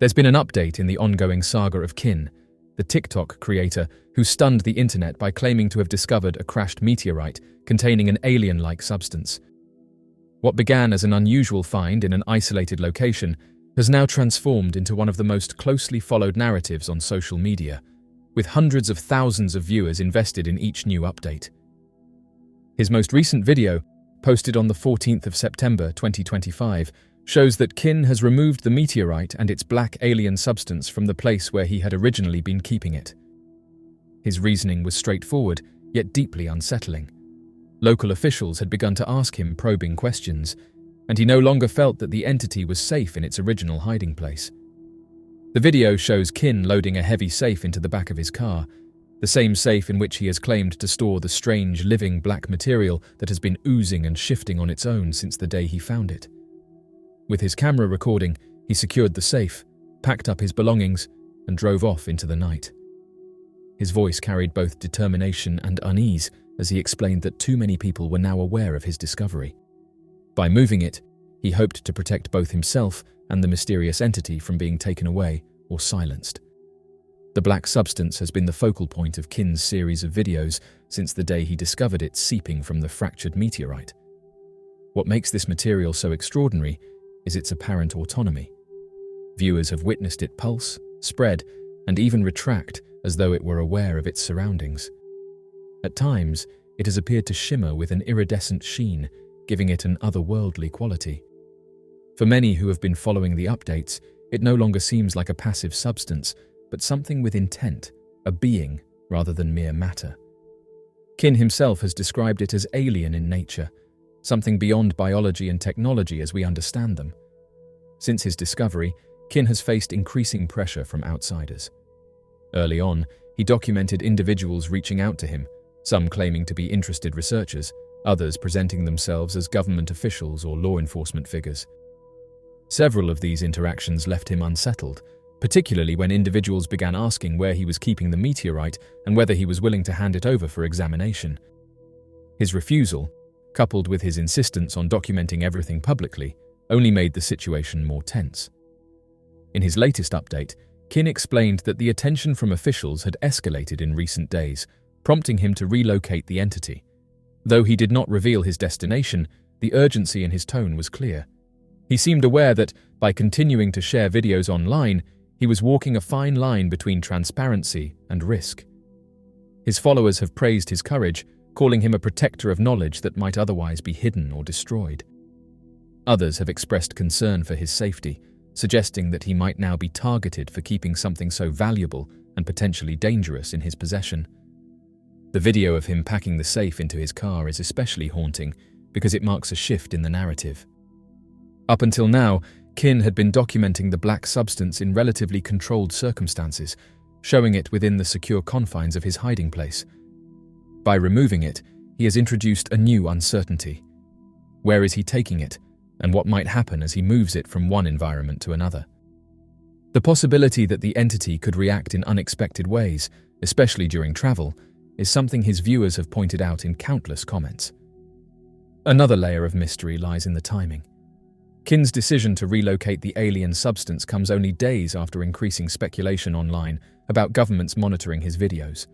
There's been an update in the ongoing saga of Kin, the TikTok creator who stunned the internet by claiming to have discovered a crashed meteorite containing an alien-like substance. What began as an unusual find in an isolated location has now transformed into one of the most closely followed narratives on social media, with hundreds of thousands of viewers invested in each new update. His most recent video, posted on the 14th of September 2025, shows that Kin has removed the meteorite and its black alien substance from the place where he had originally been keeping it. His reasoning was straightforward, yet deeply unsettling. Local officials had begun to ask him probing questions, and he no longer felt that the entity was safe in its original hiding place. The video shows Kin loading a heavy safe into the back of his car, the same safe in which he has claimed to store the strange living black material that has been oozing and shifting on its own since the day he found it. With his camera recording, he secured the safe, packed up his belongings, and drove off into the night. His voice carried both determination and unease as he explained that too many people were now aware of his discovery. By moving it, he hoped to protect both himself and the mysterious entity from being taken away or silenced. The black substance has been the focal point of Kin's series of videos since the day he discovered it seeping from the fractured meteorite. What makes this material so extraordinary is its apparent autonomy. Viewers have witnessed it pulse, spread, and even retract as though it were aware of its surroundings. At times, it has appeared to shimmer with an iridescent sheen, giving it an otherworldly quality. For many who have been following the updates, it no longer seems like a passive substance, but something with intent, a being rather than mere matter. Kin himself has described it as alien in nature, something beyond biology and technology as we understand them. Since his discovery, Kin has faced increasing pressure from outsiders. Early on, he documented individuals reaching out to him, some claiming to be interested researchers, others presenting themselves as government officials or law enforcement figures. Several of these interactions left him unsettled, particularly when individuals began asking where he was keeping the meteorite and whether he was willing to hand it over for examination. His refusal, coupled with his insistence on documenting everything publicly, only made the situation more tense. In his latest update, Kin explained that the attention from officials had escalated in recent days, prompting him to relocate the entity. Though he did not reveal his destination, the urgency in his tone was clear. He seemed aware that, by continuing to share videos online, he was walking a fine line between transparency and risk. His followers have praised his courage, calling him a protector of knowledge that might otherwise be hidden or destroyed. Others have expressed concern for his safety, suggesting that he might now be targeted for keeping something so valuable and potentially dangerous in his possession. The video of him packing the safe into his car is especially haunting because it marks a shift in the narrative. Up until now, Kin had been documenting the black substance in relatively controlled circumstances, showing it within the secure confines of his hiding place. By removing it, he has introduced a new uncertainty. Where is he taking it, and what might happen as he moves it from one environment to another? The possibility that the entity could react in unexpected ways, especially during travel, is something his viewers have pointed out in countless comments. Another layer of mystery lies in the timing. Kin's decision to relocate the alien substance comes only days after increasing speculation online about governments monitoring his videos.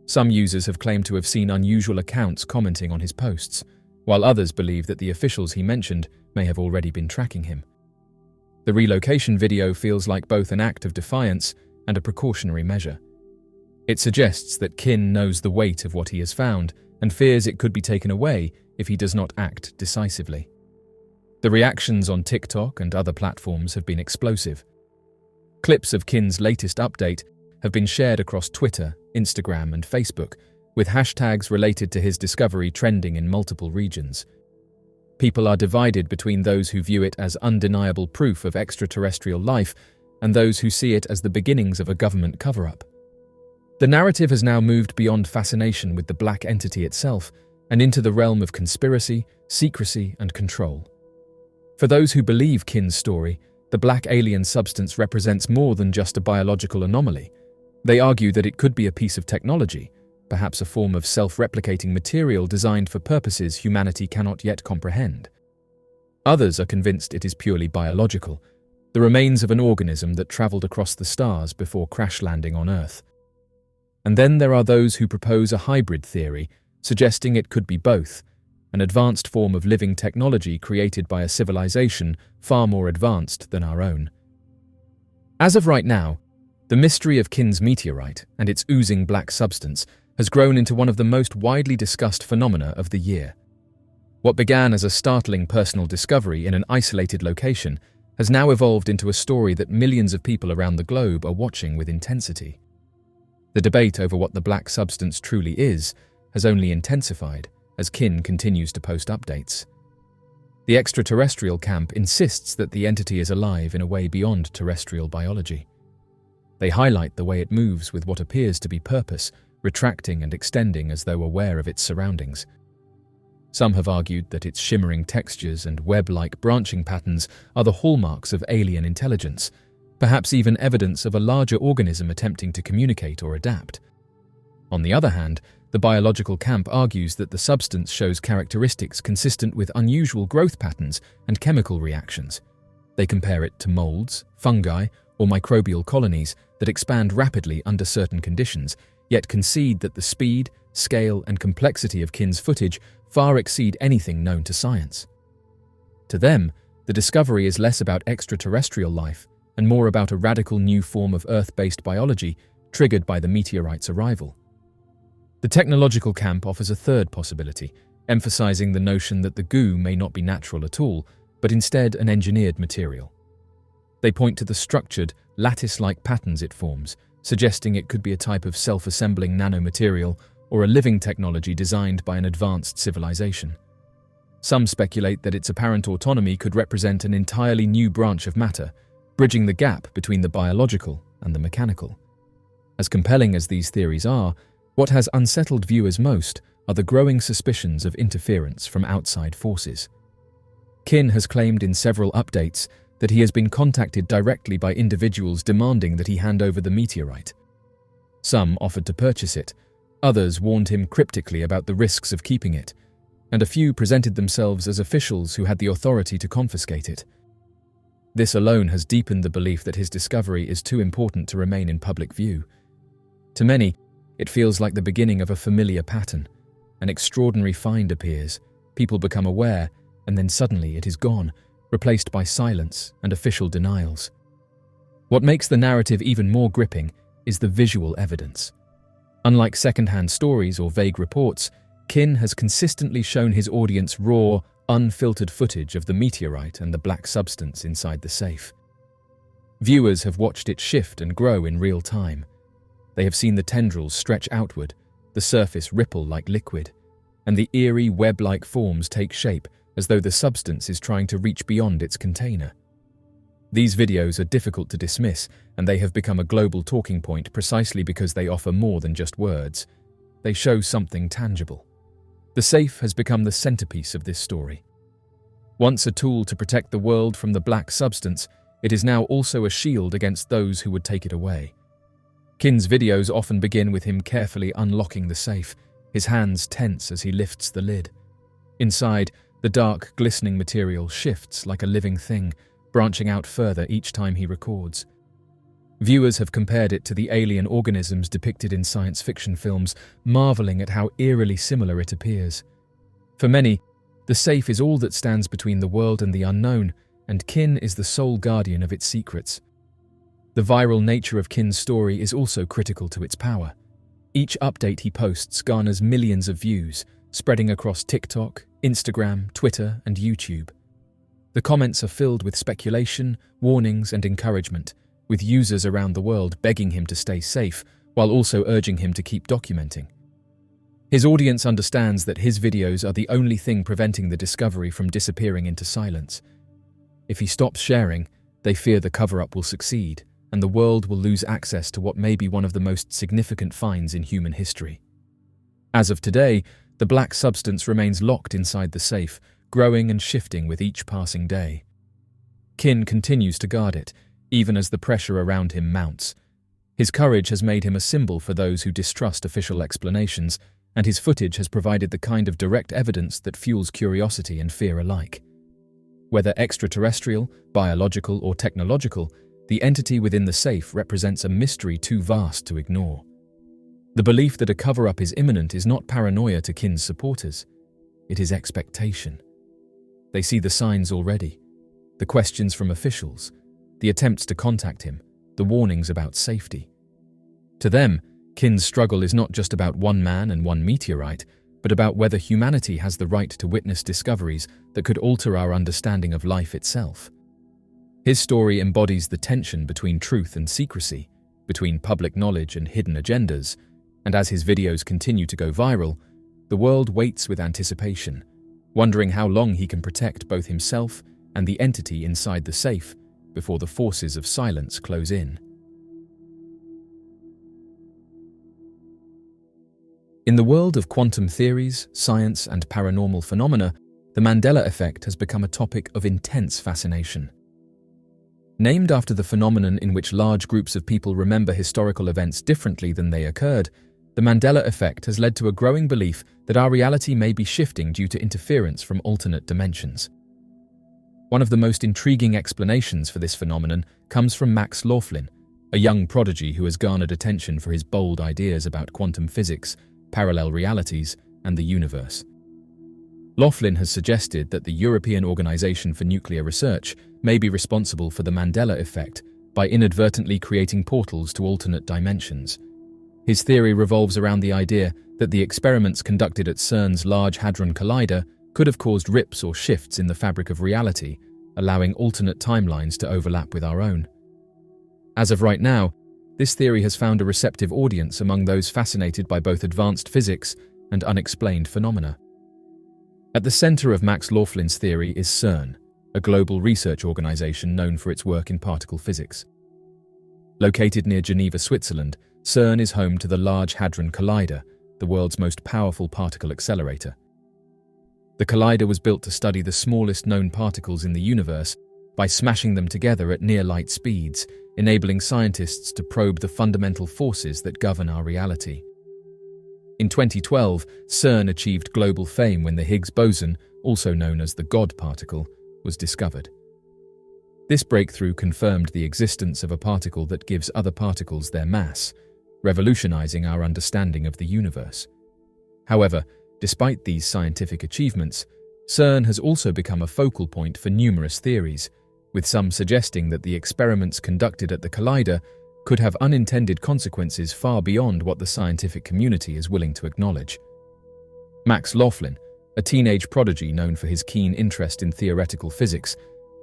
Some users have claimed to have seen unusual accounts commenting on his posts, while others believe that the officials he mentioned may have already been tracking him. The relocation video feels like both an act of defiance and a precautionary measure. It suggests that Kin knows the weight of what he has found and fears it could be taken away if he does not act decisively. The reactions on TikTok and other platforms have been explosive. Clips of Kin's latest update have been shared across Twitter, Instagram, and Facebook, with hashtags related to his discovery trending in multiple regions. People are divided between those who view it as undeniable proof of extraterrestrial life and those who see it as the beginnings of a government cover-up. The narrative has now moved beyond fascination with the black entity itself and into the realm of conspiracy, secrecy, and control. For those who believe Kin's story, the black alien substance represents more than just a biological anomaly. They argue that it could be a piece of technology, perhaps a form of self-replicating material designed for purposes humanity cannot yet comprehend. Others are convinced it is purely biological, the remains of an organism that traveled across the stars before crash landing on Earth. And then there are those who propose a hybrid theory, suggesting it could be both, an advanced form of living technology created by a civilization far more advanced than our own. As of right now, the mystery of Kin's meteorite and its oozing black substance has grown into one of the most widely discussed phenomena of the year. What began as a startling personal discovery in an isolated location has now evolved into a story that millions of people around the globe are watching with intensity. The debate over what the black substance truly is has only intensified as Kin continues to post updates. The extraterrestrial camp insists that the entity is alive in a way beyond terrestrial biology. They highlight the way it moves with what appears to be purpose, retracting and extending as though aware of its surroundings. Some have argued that its shimmering textures and web-like branching patterns are the hallmarks of alien intelligence, perhaps even evidence of a larger organism attempting to communicate or adapt. On the other hand, the biological camp argues that the substance shows characteristics consistent with unusual growth patterns and chemical reactions. They compare it to molds, fungi, or microbial colonies that expand rapidly under certain conditions, yet concede that the speed, scale, and complexity of Kin's footage far exceed anything known to science. To them, the discovery is less about extraterrestrial life and more about a radical new form of Earth-based biology triggered by the meteorite's arrival. The technological camp offers a third possibility, emphasizing the notion that the goo may not be natural at all, but instead an engineered material. They point to the structured, lattice-like patterns it forms, suggesting it could be a type of self-assembling nanomaterial or a living technology designed by an advanced civilization. Some speculate that its apparent autonomy could represent an entirely new branch of matter, bridging the gap between the biological and the mechanical. As compelling as these theories are, what has unsettled viewers most are the growing suspicions of interference from outside forces. Kin has claimed in several updates that he has been contacted directly by individuals demanding that he hand over the meteorite. Some offered to purchase it, others warned him cryptically about the risks of keeping it, and a few presented themselves as officials who had the authority to confiscate it. This alone has deepened the belief that his discovery is too important to remain in public view. To many, it feels like the beginning of a familiar pattern. An extraordinary find appears, people become aware, and then suddenly it is gone, replaced by silence and official denials. What makes the narrative even more gripping is the visual evidence. Unlike second-hand stories or vague reports, Kin has consistently shown his audience raw, unfiltered footage of the meteorite and the black substance inside the safe. Viewers have watched it shift and grow in real time. They have seen the tendrils stretch outward, the surface ripple like liquid, and the eerie web-like forms take shape as though the substance is trying to reach beyond its container. These videos are difficult to dismiss, and they have become a global talking point precisely because they offer more than just words. They show something tangible. The safe has become the centerpiece of this story. Once a tool to protect the world from the black substance, it is now also a shield against those who would take it away. Kin's videos often begin with him carefully unlocking the safe, his hands tense as he lifts the lid. Inside, the dark, glistening material shifts like a living thing, branching out further each time he records. Viewers have compared it to the alien organisms depicted in science fiction films, marveling at how eerily similar it appears. For many, the safe is all that stands between the world and the unknown, and Kin is the sole guardian of its secrets. The viral nature of Kin's story is also critical to its power. Each update he posts garners millions of views, spreading across TikTok, Instagram, Twitter, and YouTube. The comments are filled with speculation, warnings, and encouragement, with users around the world begging him to stay safe, while also urging him to keep documenting. His audience understands that his videos are the only thing preventing the discovery from disappearing into silence. If he stops sharing, they fear the cover-up will succeed, and the world will lose access to what may be one of the most significant finds in human history. As of today, the black substance remains locked inside the safe, growing and shifting with each passing day. Kin continues to guard it, even as the pressure around him mounts. His courage has made him a symbol for those who distrust official explanations, and his footage has provided the kind of direct evidence that fuels curiosity and fear alike. Whether extraterrestrial, biological, or technological, the entity within the safe represents a mystery too vast to ignore. The belief that a cover-up is imminent is not paranoia to Kin's supporters. It is expectation. They see the signs already. The questions from officials, the attempts to contact him, the warnings about safety. To them, Kin's struggle is not just about one man and one meteorite, but about whether humanity has the right to witness discoveries that could alter our understanding of life itself. His story embodies the tension between truth and secrecy, between public knowledge and hidden agendas, and as his videos continue to go viral, the world waits with anticipation, wondering how long he can protect both himself and the entity inside the safe before the forces of silence close in. In the world of quantum theories, science, and paranormal phenomena, the Mandela effect has become a topic of intense fascination. Named after the phenomenon in which large groups of people remember historical events differently than they occurred, the Mandela effect has led to a growing belief that our reality may be shifting due to interference from alternate dimensions. One of the most intriguing explanations for this phenomenon comes from Max Laughlin, a young prodigy who has garnered attention for his bold ideas about quantum physics, parallel realities, and the universe. Laughlin has suggested that the European Organization for Nuclear Research may be responsible for the Mandela effect by inadvertently creating portals to alternate dimensions. His theory revolves around the idea that the experiments conducted at CERN's Large Hadron Collider could have caused rips or shifts in the fabric of reality, allowing alternate timelines to overlap with our own. As of right now, this theory has found a receptive audience among those fascinated by both advanced physics and unexplained phenomena. At the center of Max Laughlin's theory is CERN, a global research organization known for its work in particle physics. Located near Geneva, Switzerland, CERN is home to the Large Hadron Collider, the world's most powerful particle accelerator. The collider was built to study the smallest known particles in the universe by smashing them together at near-light speeds, enabling scientists to probe the fundamental forces that govern our reality. In 2012, CERN achieved global fame when the Higgs boson, also known as the God particle, was discovered. This breakthrough confirmed the existence of a particle that gives other particles their mass, revolutionizing our understanding of the universe. However, despite these scientific achievements, CERN has also become a focal point for numerous theories, with some suggesting that the experiments conducted at the collider could have unintended consequences far beyond what the scientific community is willing to acknowledge. Max Laughlin, a teenage prodigy known for his keen interest in theoretical physics,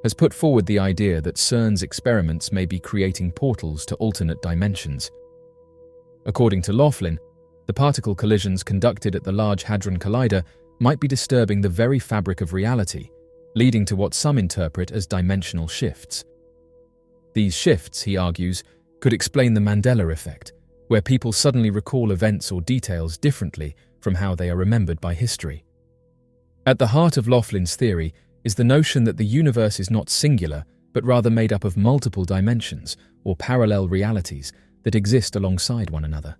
has put forward the idea that CERN's experiments may be creating portals to alternate dimensions. According to Laughlin, the particle collisions conducted at the Large Hadron Collider might be disturbing the very fabric of reality, leading to what some interpret as dimensional shifts. These shifts, he argues, could explain the Mandela effect, where people suddenly recall events or details differently from how they are remembered by history. At the heart of Laughlin's theory is the notion that the universe is not singular, but rather made up of multiple dimensions or parallel realities that exist alongside one another.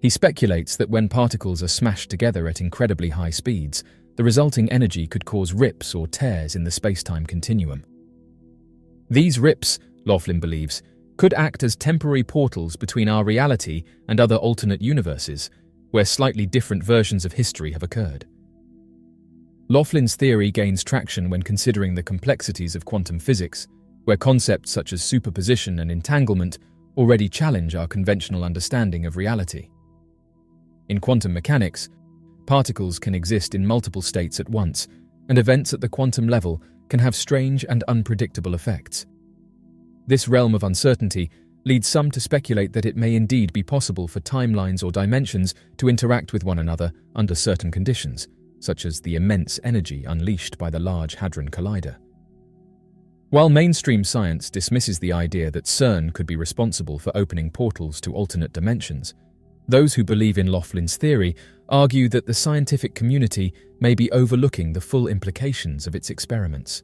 He speculates that when particles are smashed together at incredibly high speeds, the resulting energy could cause rips or tears in the space-time continuum. These rips, Laughlin believes, could act as temporary portals between our reality and other alternate universes, where slightly different versions of history have occurred. Laughlin's theory gains traction when considering the complexities of quantum physics, where concepts such as superposition and entanglement already challenge our conventional understanding of reality. In quantum mechanics, particles can exist in multiple states at once, and events at the quantum level can have strange and unpredictable effects. This realm of uncertainty leads some to speculate that it may indeed be possible for timelines or dimensions to interact with one another under certain conditions, such as the immense energy unleashed by the Large Hadron Collider. While mainstream science dismisses the idea that CERN could be responsible for opening portals to alternate dimensions, those who believe in Laughlin's theory argue that the scientific community may be overlooking the full implications of its experiments.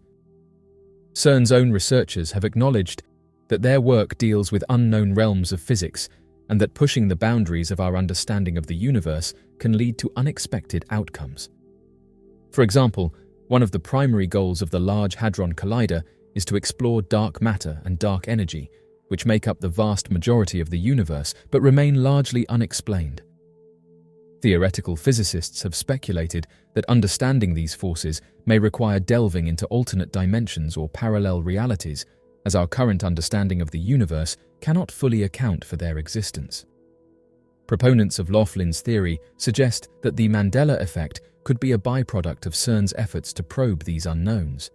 CERN's own researchers have acknowledged that their work deals with unknown realms of physics and that pushing the boundaries of our understanding of the universe can lead to unexpected outcomes. For example, One of the primary goals of the Large Hadron Collider is to explore dark matter and dark energy, which make up the vast majority of the universe but remain largely unexplained. Theoretical physicists have speculated that understanding these forces may require delving into alternate dimensions or parallel realities, as our current understanding of the universe cannot fully account for their existence. Proponents of Laughlin's theory suggest that the Mandela effect could be a byproduct of CERN's efforts to probe these unknowns.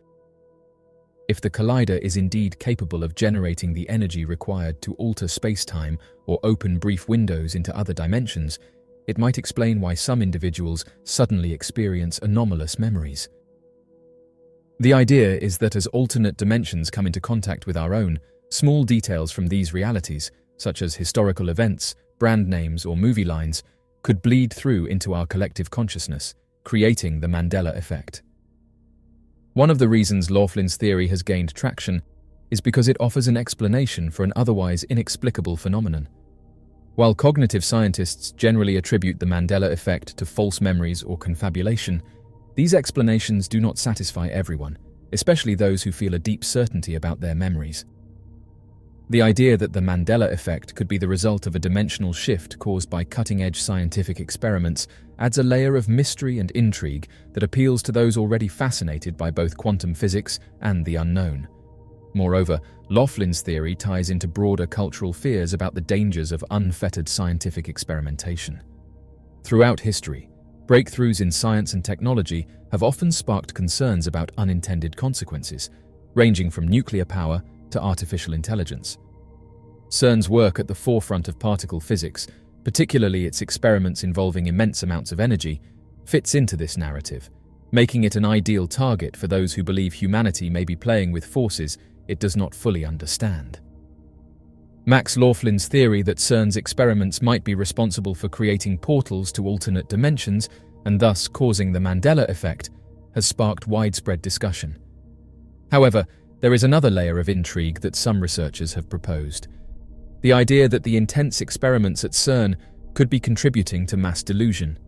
If the collider is indeed capable of generating the energy required to alter space-time or open brief windows into other dimensions, it might explain why some individuals suddenly experience anomalous memories. The idea is that as alternate dimensions come into contact with our own, small details from these realities, such as historical events, brand names, or movie lines, could bleed through into our collective consciousness, creating the Mandela effect. One of the reasons Laughlin's theory has gained traction is because it offers an explanation for an otherwise inexplicable phenomenon. While cognitive scientists generally attribute the Mandela effect to false memories or confabulation, these explanations do not satisfy everyone, especially those who feel a deep certainty about their memories. The idea that the Mandela effect could be the result of a dimensional shift caused by cutting-edge scientific experiments adds a layer of mystery and intrigue that appeals to those already fascinated by both quantum physics and the unknown. Moreover, Laughlin's theory ties into broader cultural fears about the dangers of unfettered scientific experimentation. Throughout history, breakthroughs in science and technology have often sparked concerns about unintended consequences, ranging from nuclear power to artificial intelligence. CERN's work at the forefront of particle physics, particularly its experiments involving immense amounts of energy, fits into this narrative, making it an ideal target for those who believe humanity may be playing with forces it does not fully understand. Max Laughlin's theory that CERN's experiments might be responsible for creating portals to alternate dimensions and thus causing the Mandela effect has sparked widespread discussion. However, there is another layer of intrigue that some researchers have proposed: the idea that the intense experiments at CERN could be contributing to mass delusion.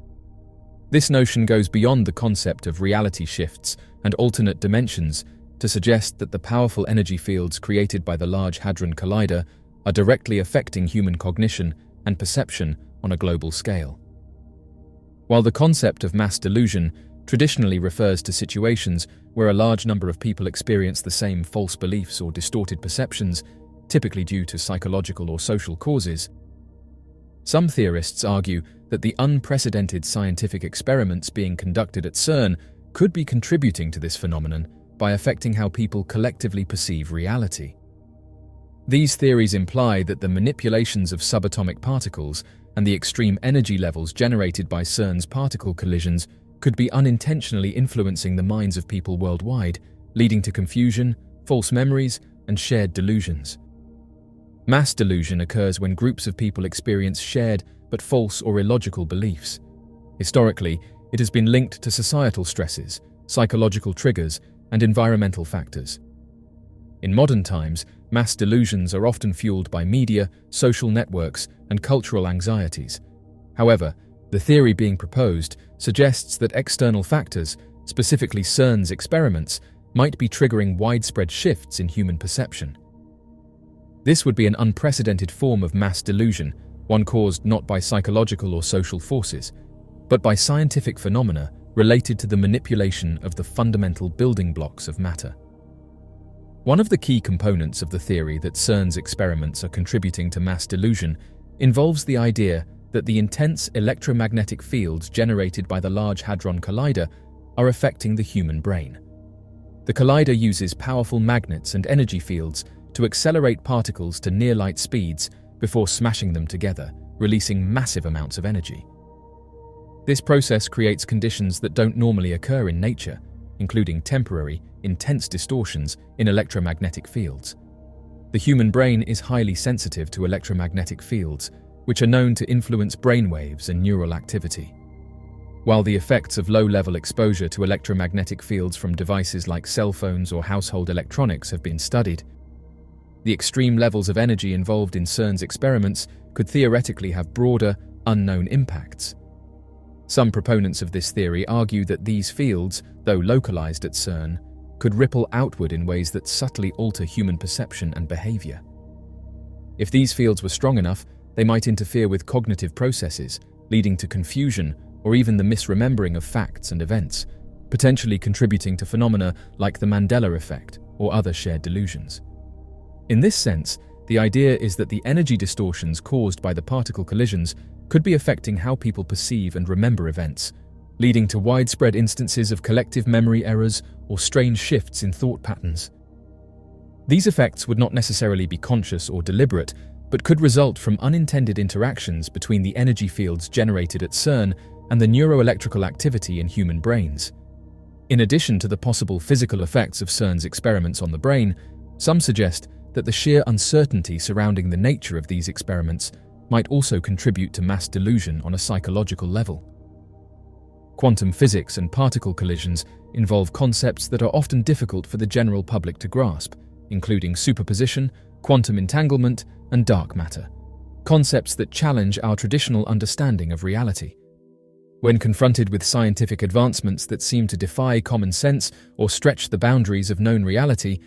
This notion goes beyond the concept of reality shifts and alternate dimensions to suggest that the powerful energy fields created by the Large Hadron Collider are directly affecting human cognition and perception on a global scale. While the concept of mass delusion traditionally refers to situations where a large number of people experience the same false beliefs or distorted perceptions, typically due to psychological or social causes, some theorists argue that the unprecedented scientific experiments being conducted at CERN could be contributing to this phenomenon by affecting how people collectively perceive reality. These theories imply that the manipulations of subatomic particles and the extreme energy levels generated by CERN's particle collisions could be unintentionally influencing the minds of people worldwide, leading to confusion, false memories, and shared delusions. Mass delusion occurs when groups of people experience shared but false or illogical beliefs. Historically, it has been linked to societal stresses, psychological triggers, and environmental factors. In modern times, mass delusions are often fueled by media, social networks, and cultural anxieties. However, the theory being proposed suggests that external factors, specifically CERN's experiments, might be triggering widespread shifts in human perception. This would be an unprecedented form of mass delusion, one caused not by psychological or social forces, but by scientific phenomena related to the manipulation of the fundamental building blocks of matter. One of the key components of the theory that CERN's experiments are contributing to mass delusion involves the idea that the intense electromagnetic fields generated by the Large Hadron Collider are affecting the human brain. The collider uses powerful magnets and energy fields to accelerate particles to near-light speeds before smashing them together, releasing massive amounts of energy. This process creates conditions that don't normally occur in nature, including temporary, intense distortions in electromagnetic fields. The human brain is highly sensitive to electromagnetic fields, which are known to influence brainwaves and neural activity. While the effects of low-level exposure to electromagnetic fields from devices like cell phones or household electronics have been studied, the extreme levels of energy involved in CERN's experiments could theoretically have broader, unknown impacts. Some proponents of this theory argue that these fields, though localized at CERN, could ripple outward in ways that subtly alter human perception and behavior. If these fields were strong enough, they might interfere with cognitive processes, leading to confusion or even the misremembering of facts and events, potentially contributing to phenomena like the Mandela effect or other shared delusions. In this sense, the idea is that the energy distortions caused by the particle collisions could be affecting how people perceive and remember events, leading to widespread instances of collective memory errors or strange shifts in thought patterns. These effects would not necessarily be conscious or deliberate, but could result from unintended interactions between the energy fields generated at CERN and the neuroelectrical activity in human brains. In addition to the possible physical effects of CERN's experiments on the brain, some suggest that the sheer uncertainty surrounding the nature of these experiments might also contribute to mass delusion on a psychological level. Quantum physics and particle collisions involve concepts that are often difficult for the general public to grasp, including superposition, quantum entanglement, and dark matter, concepts that challenge our traditional understanding of reality. When confronted with scientific advancements that seem to defy common sense or stretch the boundaries of known reality,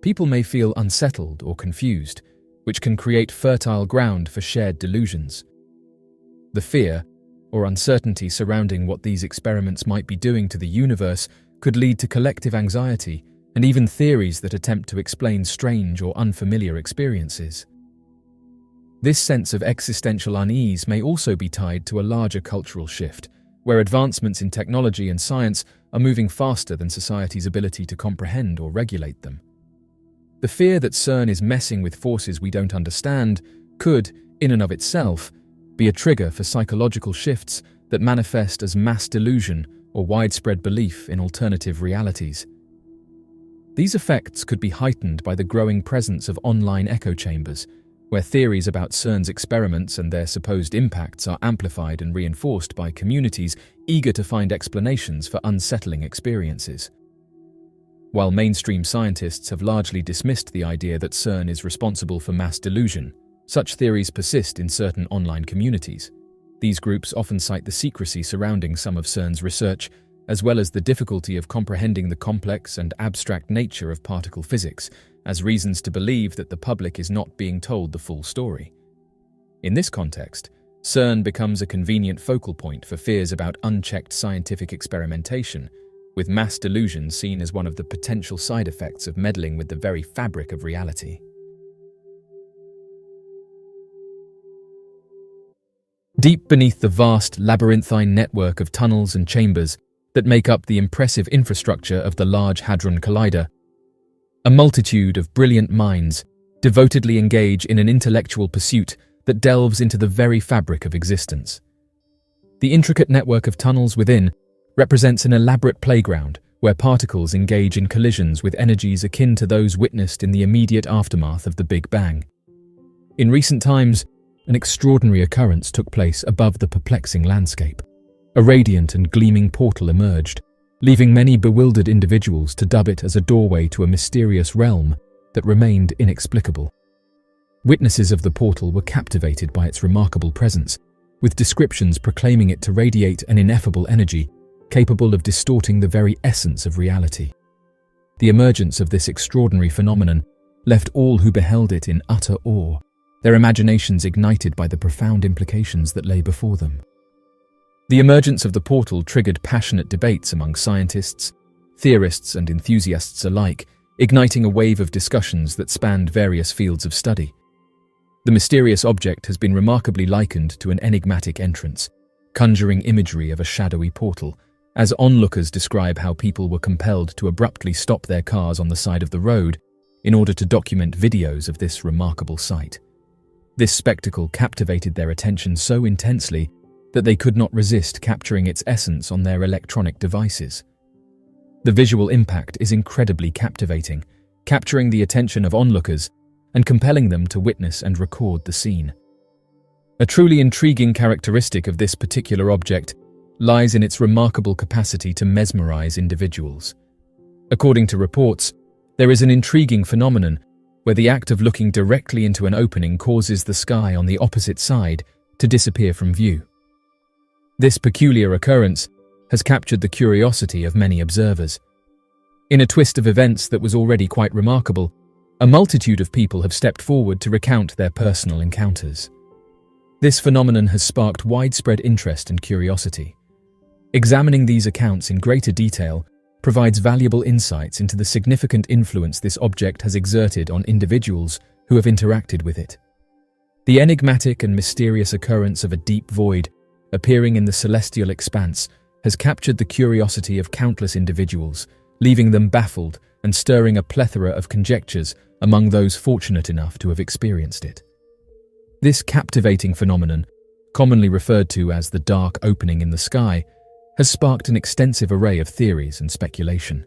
people may feel unsettled or confused, which can create fertile ground for shared delusions. The fear or uncertainty surrounding what these experiments might be doing to the universe could lead to collective anxiety and even theories that attempt to explain strange or unfamiliar experiences. This sense of existential unease may also be tied to a larger cultural shift, where advancements in technology and science are moving faster than society's ability to comprehend or regulate them. The fear that CERN is messing with forces we don't understand could, in and of itself, be a trigger for psychological shifts that manifest as mass delusion or widespread belief in alternative realities. These effects could be heightened by the growing presence of online echo chambers, where theories about CERN's experiments and their supposed impacts are amplified and reinforced by communities eager to find explanations for unsettling experiences. While mainstream scientists have largely dismissed the idea that CERN is responsible for mass delusion, such theories persist in certain online communities. These groups often cite the secrecy surrounding some of CERN's research, as well as the difficulty of comprehending the complex and abstract nature of particle physics, as reasons to believe that the public is not being told the full story. In this context, CERN becomes a convenient focal point for fears about unchecked scientific experimentation, with mass delusion seen as one of the potential side effects of meddling with the very fabric of reality. Deep beneath the vast labyrinthine network of tunnels and chambers that make up the impressive infrastructure of the Large Hadron Collider, a multitude of brilliant minds devotedly engage in an intellectual pursuit that delves into the very fabric of existence. The intricate network of tunnels within represents an elaborate playground where particles engage in collisions with energies akin to those witnessed in the immediate aftermath of the Big Bang. In recent times, an extraordinary occurrence took place above the perplexing landscape. A radiant and gleaming portal emerged, leaving many bewildered individuals to dub it as a doorway to a mysterious realm that remained inexplicable. Witnesses of the portal were captivated by its remarkable presence, with descriptions proclaiming it to radiate an ineffable energy capable of distorting the very essence of reality. The emergence of this extraordinary phenomenon left all who beheld it in utter awe, their imaginations ignited by the profound implications that lay before them. The emergence of the portal triggered passionate debates among scientists, theorists, and enthusiasts alike, igniting a wave of discussions that spanned various fields of study. The mysterious object has been remarkably likened to an enigmatic entrance, conjuring imagery of a shadowy portal, as onlookers describe how people were compelled to abruptly stop their cars on the side of the road in order to document videos of this remarkable sight. This spectacle captivated their attention so intensely that they could not resist capturing its essence on their electronic devices. The visual impact is incredibly captivating, capturing the attention of onlookers and compelling them to witness and record the scene. A truly intriguing characteristic of this particular object lies in its remarkable capacity to mesmerize individuals. According to reports, there is an intriguing phenomenon where the act of looking directly into an opening causes the sky on the opposite side to disappear from view. This peculiar occurrence has captured the curiosity of many observers. In a twist of events that was already quite remarkable, a multitude of people have stepped forward to recount their personal encounters. This phenomenon has sparked widespread interest and curiosity. Examining these accounts in greater detail provides valuable insights into the significant influence this object has exerted on individuals who have interacted with it. The enigmatic and mysterious occurrence of a deep void appearing in the celestial expanse has captured the curiosity of countless individuals, leaving them baffled and stirring a plethora of conjectures among those fortunate enough to have experienced it. This captivating phenomenon, commonly referred to as the dark opening in the sky, has sparked an extensive array of theories and speculation.